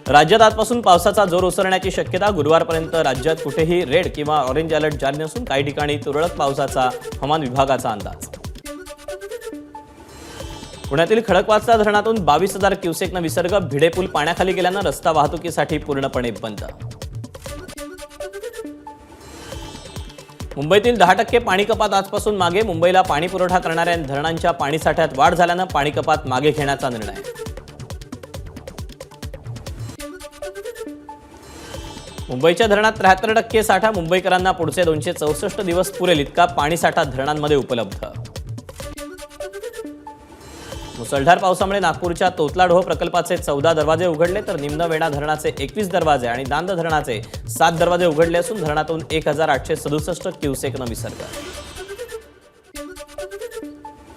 राज्यात आजपासून पावसाचा जोर ओसरण्याची शक्यता। गुरुवारपर्यंत राज्यात कुठेही रेड किंवा ऑरेंज अलर्ट जारी नसून काही ठिकाणी तुरळक पावसाचा हवामान विभागाचा अंदाज। पुण्यातील खडकवासला धरणातून 22,000 क्युसेकनं विसर्ग। भिडे पूल पाण्याखाली गेल्यानं रस्ता वाहतुकीसाठी पूर्णपणे बंद। मुंबईतील 10% पाणी कपात आजपासून मागे। मुंबईला पाणी पुरवठा करणाऱ्या धरणांच्या पाणीसाठ्यात वाढ झाल्यानं पाणी कपात मागे घेण्याचा निर्णय। मुंबईच्या धरणात 73% साठा। मुंबईकरांना पुढचे 264 दिवस पुरेल इतका पाणीसाठा धरणांमध्ये उपलब्ध। मुसळधार पावसामुळे नागपूरच्या तोतलाडोह प्रकल्पाचे 14 दरवाजे उघडले तर निम्न वेणा धरणाचे 21 दरवाजे आणि दांद धरणाचे 7 दरवाजे उघडले असून धरणातून 1867 क्युसेकनं विसर्ग।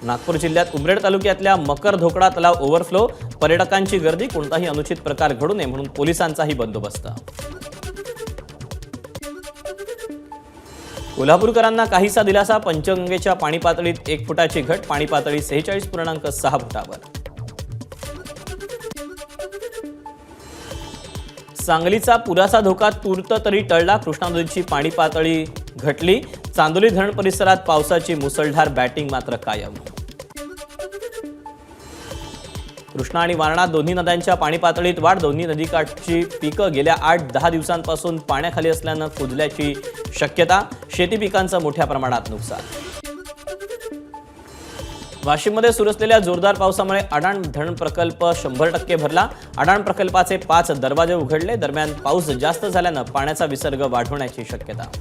नागपूर जिल्ह्यात उमरेड तालुक्यातल्या मकर धोकडा तलाव ओव्हरफ्लो। पर्यटकांची गर्दी, कोणताही अनुचित प्रकार घडू नये म्हणून पोलिसांचाही बंदोबस्त। कोल्हापूरकरांना काहीसा दिलासा। पंचगंगेच्या पाणी पातळीत 1 फुटाची घट। पाणी पातळी 46.6 फुटावर। सांगलीचा पुराचा धोका तूर्त तरी टळला। कृष्णा नदीची पाणी पातळी घटली। चांदोली धरण परिसरात पावसाची मुसळधार बॅटिंग मात्र कायम। कृष्णा आणि वारणा दोन्ही नद्यांच्या पाणी पातळीत वाढ। दोन्ही नदीकाठची पिकं गेल्या 8-10 दिवसांपासून पाण्याखाली असल्यानं कुजल्याची शक्यता। शेती पिकांचं मोठ्या प्रमाणात नुकसान। वाशिममध्ये सुरू असलेल्या जोरदार पावसामुळे अडाण धरण प्रकल्प 100% भरला। अडाण प्रकल्पाचे 5 दरवाजे उघडले। दरम्यान पाऊस जास्त झाल्यानं पाण्याचा विसर्ग वाढवण्याची शक्यता।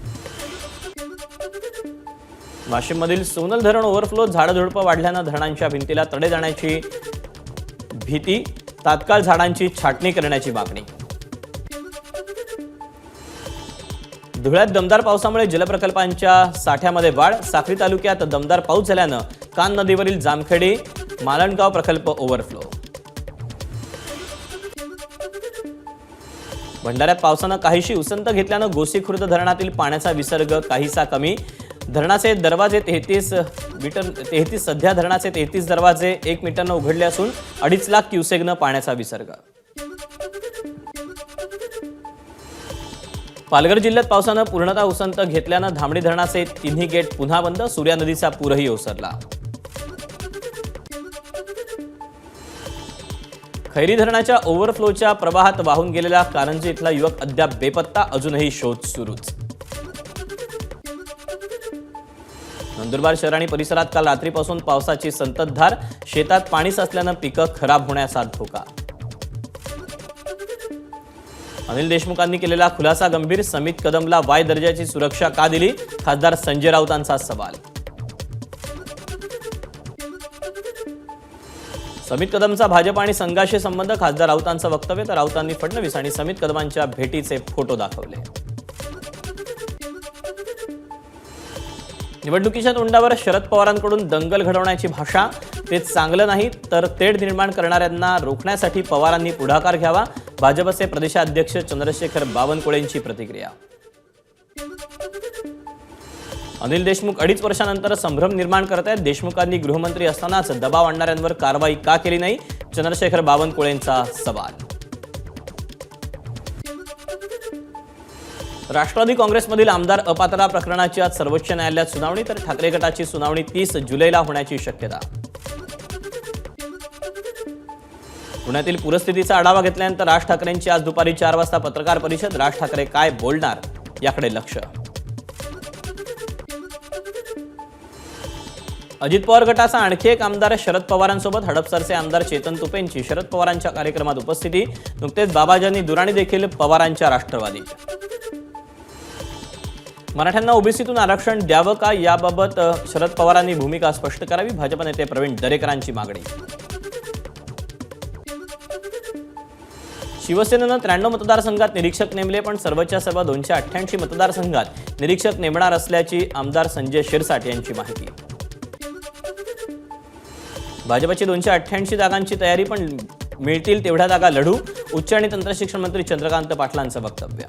वाशिममधील सोनल धरण ओव्हरफ्लो। झाडझुडपं वाढल्यानं धरणांच्या भिंतीला तडे जाण्याची भीती। तात्काळ झाडांची छाटणी करण्याची मागणी। धुळ्यात दमदार पावसामुळे जलप्रकल्पांच्या साठ्यामध्ये वाढ। साक्री तालुक्यात दमदार पाऊस झाल्यानं कान नदीवरील जामखेडी मालणगाव प्रकल्प ओव्हरफ्लो। भंडाऱ्यात पावसानं काहीशी उसंत घेतल्यानं गोसीखुर्द धरणातील पाण्याचा विसर्ग काहीसा कमी। धरणाचे दरवाजे 33 सध्या धरणाचे 33 दरवाजे 1 मीटरनं उघडले असून 2.5 लाख क्युसेकनं पाण्याचा विसर्ग। पालघर जिल्ह्यात पावसानं पूर्णतः उसंत घेतल्यानं धामणी धरणाचे 3ही गेट पुन्हा बंद। सूर्या नदीचा पूरही ओसरला। खैरी धरणाच्या ओव्हरफ्लोच्या प्रवाहात वाहून गेलेला कारंजी इथला युवक अद्याप बेपत्ता। अजूनही शोध सुरूच। नंदुरबार शहर आणि परिसरात काल रात्रीपासून पावसाची संततधार। शेतात पाणी साचल्यानं पिकं खराब होण्याचा धोका। अनिल देशमुखांनी केलेला खुलासा गंभीर। समित कदमला वाय दर्जाची सुरक्षा का दिली? खासदार संजय राऊतांचा सवाल। समित कदमचा भाजप आणि संघाशी संबंध। खासदार राऊतांचं वक्तव्य तर राऊतांनी फडणवीस आणि समित कदमांच्या भेटीचे फोटो दाखवले। निवडणुकीच्या तोंडावर शरद पवारांकडून दंगल घडवण्याची भाषा। ते चांगलं नाही तर तेढ निर्माण करणाऱ्यांना रोखण्यासाठी पवारांनी पुढाकार घ्यावा। भाजपचे प्रदेशाध्यक्ष चंद्रशेखर बावनकुळेंची प्रतिक्रिया। अनिल देशमुख 2.5 वर्षांनंतर संभ्रम निर्माण करतायत। देशमुखांनी गृहमंत्री असतानाच दबाव आणणाऱ्यांवर कारवाई का केली नाही? चंद्रशेखर बावनकुळेंचा सवाल। राष्ट्रवादी काँग्रेसमधील आमदार अपात्रता प्रकरणाची आज सर्वोच्च न्यायालयात सुनावणी तर ठाकरे गटाची सुनावणी 30 जुलैला होण्याची शक्यता। पुण्यातील पूरस्थितीचा आढावा घेतल्यानंतर राज ठाकरेंची आज दुपारी 4 वाजता पत्रकार परिषद। राज ठाकरे काय बोलणार याकडे लक्ष। अजित पवार गटाचा आणखी एक आमदार शरद पवारांसोबत। हडपसरचे आमदार चेतन तुपेंची शरद पवारांच्या कार्यक्रमात उपस्थिती। नुकतेच बाबाजांनी दुराणी देखील पवारांच्या राष्ट्रवादीत। मराठ्यांना ओबीसीतून आरक्षण द्यावं का याबाबत शरद पवारांनी भूमिका स्पष्ट करावी। भाजप नेते प्रवीण दरेकरांची मागणी। शिवसेनेनं 93 मतदारसंघात निरीक्षक नेमले पण सर्वच्या सर्व 288 मतदारसंघात निरीक्षक नेमणार असल्याची आमदार संजय शिरसाट यांची माहिती। भाजपची 288 जागांची तयारी पण मिळतील तेवढ्या जागा लढू। उच्च आणि तंत्रशिक्षण मंत्री चंद्रकांत पाटलांचं वक्तव्य।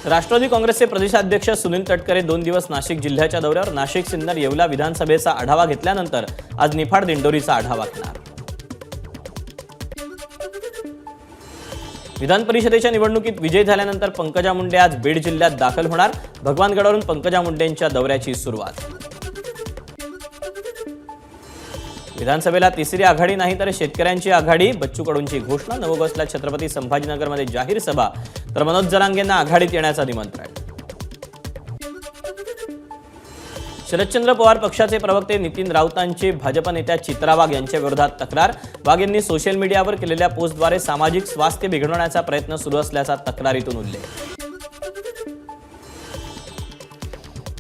राष्ट्रवादी काँग्रेसचे प्रदेशाध्यक्ष सुनील तटकरे 2 दिवस नाशिक जिल्ह्याच्या दौऱ्यावर। नाशिक सिन्नर येवला विधानसभेचा आढावा घेतल्यानंतर आज निफाड दिंडोरीचा आढावा घेणार। विधान परिषदेच्या निवडणुकीत विजयी झाल्यानंतर पंकजा मुंडे आज बीड जिल्ह्यात दाखल होणार. भगवानगडावरून पंकजा मुंडेंच्या दौऱ्याची सुरुवात. विधानसभेला तिसरी आघाडी नाही तर शेतकऱ्यांची आघाडी, बच्चू कडूंची घोषणा. 9 ऑगस्टला छत्रपती संभाजीनगरमध्ये जाहीर सभा, तर मनोज जरांगेंना आघाडीत येण्याचं निमंत्रण. शरदचंद्र पवार पक्षाचे प्रवक्ते नितीन राऊतांची भाजप नेत्या चित्रा वाघ यांच्या विरोधात तक्रार. वाघ यांनी सोशल मीडियावर केलेल्या पोस्टद्वारे सामाजिक स्वास्थ्य बिघडवण्याचा प्रयत्न सुरू असल्याचा तक्रारीतून उल्लेख.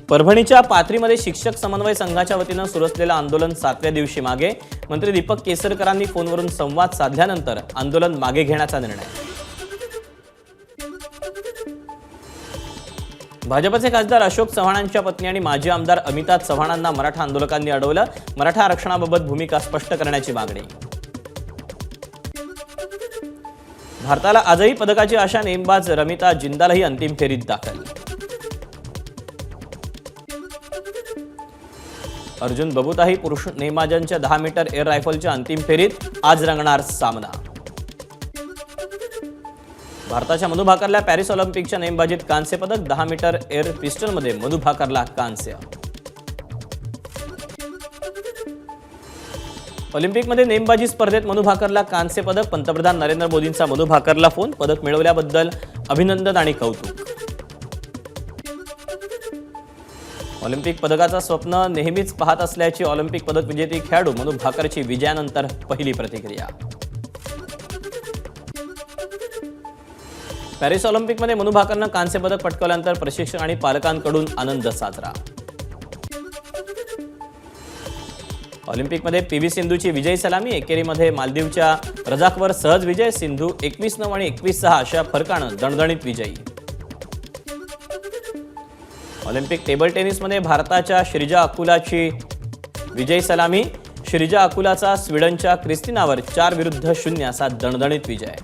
परभणीच्या पाथरीमध्ये शिक्षक समन्वय संघाच्या वतीनं सुरू असलेलं आंदोलन 7व्या दिवशी मागे. मंत्री दीपक केसरकरांनी फोनवरून संवाद साधल्यानंतर आंदोलन मागे घेण्याचा निर्णय. भाजपचे खासदार अशोक चव्हाणांच्या पत्नी आणि माजी आमदार अमिता चव्हाणांना मराठा आंदोलकांनी अडवलं. मराठा आरक्षणाबाबत भूमिका स्पष्ट करण्याची मागणी. भारताला आजही पदकाची आशा, नेमबाज रमिता जिंदालही अंतिम फेरीत दाखल. अर्जुन बबूताही पुरुष नेमबाजांच्या 10 मीटर एअर रायफलच्या अंतिम फेरीत. आज रंगणार सामना. भारताच्या मनु भाकरला पॅरिस ऑलिम्पिकच्या नेमबाजीत कांस्य पदक. 10 मीटर एअर पिस्टलमध्ये मनु भाकरला कांस्य. ऑलिम्पिकमध्ये नेमबाजी स्पर्धेत मनु भाकरला कांस्य पदक. पंतप्रधान नरेंद्र मोदींचा मनु भाकरला फोन. पदक मिळवल्याबद्दल अभिनंदन आणि कौतुक. ऑलिम्पिक पदकाचं स्वप्न नेहमीच पाहत असल्याची ऑलिम्पिक पदक विजेती खेळाडू मनु भाकरची विजयानंतर पहिली प्रतिक्रिया. पॅरिस ऑलिम्पिकमध्ये मनु भाकरनं कांस्य पदक पटकावल्यानंतर प्रशिक्षक आणि पालकांकडून आनंद साजरा. ऑलिम्पिकमध्ये पीव्ही सिंधूची विजयी सलामी. एकेरीमध्ये मालदीवच्या रजाकवर सहज विजय. सिंधू 21-9 आणि 21-6 अशा फरकानं दणदणीत विजयी. ऑलिम्पिक टेबल टेनिसमध्ये भारताच्या श्रीजा अकुलाची विजयी सलामी. श्रीजा अकुलाचा स्वीडनच्या क्रिस्टिनावर 4-0 असा दणदणीत विजय.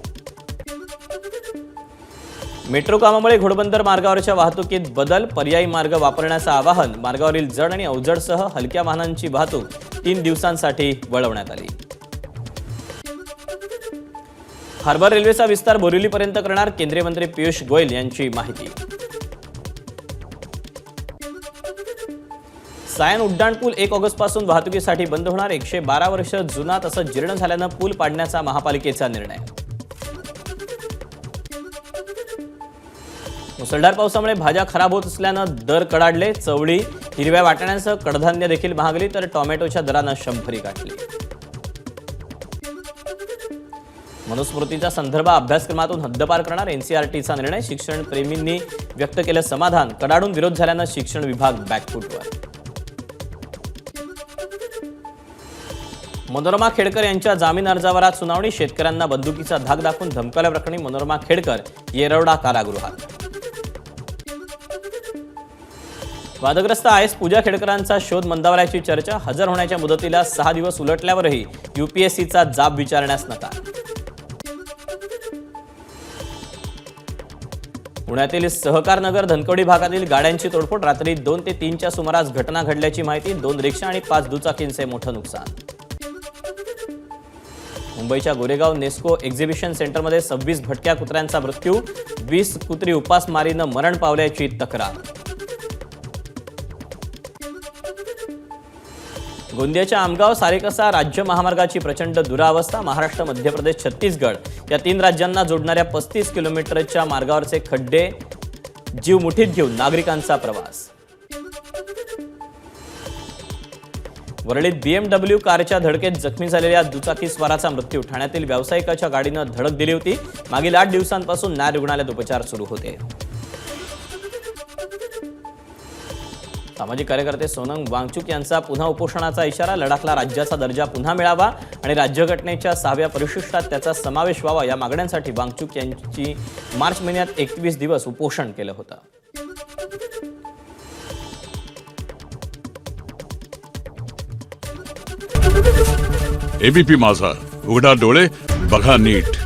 मेट्रो कामामुळे घोडबंदर मार्गावरच्या वाहतुकीत बदल. पर्यायी मार्ग वापरण्याचं आवाहन. मार्गावरील जड आणि अवजडसह हलक्या वाहनांची वाहतूक 3 दिवसांसाठी वळवण्यात आली. हार्बर रेल्वेचा विस्तार बोरिवलीपर्यंत करणार. केंद्रीय मंत्री पियुष गोयल यांची माहिती. सायन उड्डाण पूल 1 ऑगस्टपासून वाहतुकीसाठी बंद होणार. 112 वर्ष जुना तसंच जीर्ण झाल्यानं पूल पाडण्याचा महापालिकेचा निर्णय. मुसळधार पावसामुळे भाज्या खराब होत असल्यानं दर कडाडले. चवळी, हिरव्या वाटाण्यांसह कडधान्य देखील महागली, तर टोमॅटोच्या दरानं शंभरी गाठली. मनुस्मृतीचा संदर्भ अभ्यासक्रमातून हद्दपार करणार. एनसीईआरटीचा निर्णय. शिक्षण प्रेमींनी व्यक्त केलं समाधान. कडाडून विरोध झाल्यानं शिक्षण विभाग बॅकफूटवर. मनोरमा खेडकर यांच्या जामीन अर्जावर आज सुनावणी. शेतकऱ्यांना बंदुकीचा धाक दाखवून धमकावल्याप्रकरणी मनोरमा खेडकर येरवडा कारागृहात. वादग्रस्त आयएस पूजा खेडकरांचा शोध मंदावल्याची चर्चा. हजर होण्याच्या मुदतीला 6 दिवस उलटल्यावरही यूपीएससीचा जाब विचारण्यास नकार. पुण्यातील सहकारनगर धनकवडी भागातील गाड्यांची तोडफोड. रात्री 2 ते 3च्या सुमारास घटना घडल्याची माहिती. 2 रिक्षा आणि 5 दुचाकींचे मोठं नुकसान. मुंबईच्या गोरेगाव नेस्को एक्झिबिशन सेंटरमध्ये 26 भटक्या कुत्र्यांचा मृत्यू. 20 कुत्री उपासमारीनं मरण पावल्याची तक्रार. गोंदियाच्या आमगाव सारेकसा राज्य महामार्गाची प्रचंड दुरावस्था. महाराष्ट्र, मध्य प्रदेश, छत्तीसगड या 3 राज्यांना जोडणाऱ्या 35 किलोमीटरच्या मार्गावरचे खड्डे. जीव मुठीत घेऊन नागरिकांचा प्रवास. वरळीत BMW कारच्या धडकेत जखमी झालेल्या दुचाकीस्वाराचा मृत्यू. ठाण्यातील व्यावसायिकाच्या गाडीनं धडक दिली होती. मागील 8 दिवसांपासून न्याय रुग्णालयात उपचार सुरू होते. सामाजिक कार्यकर्ते सोनम वांगचुक यांचा पुन्हा उपोषणाचा इशारा. लडाखला राज्याचा दर्जा पुन्हा मिळावा आणि राज्यघटनेच्या 6व्या परिशिष्टात त्याचा समावेश व्हावा या मागण्यांसाठी वांगचुक यांची मार्च महिन्यात 21 दिवस उपोषण केलं होतं. एबीपी माझा, उघडा डोळे बघा नीट.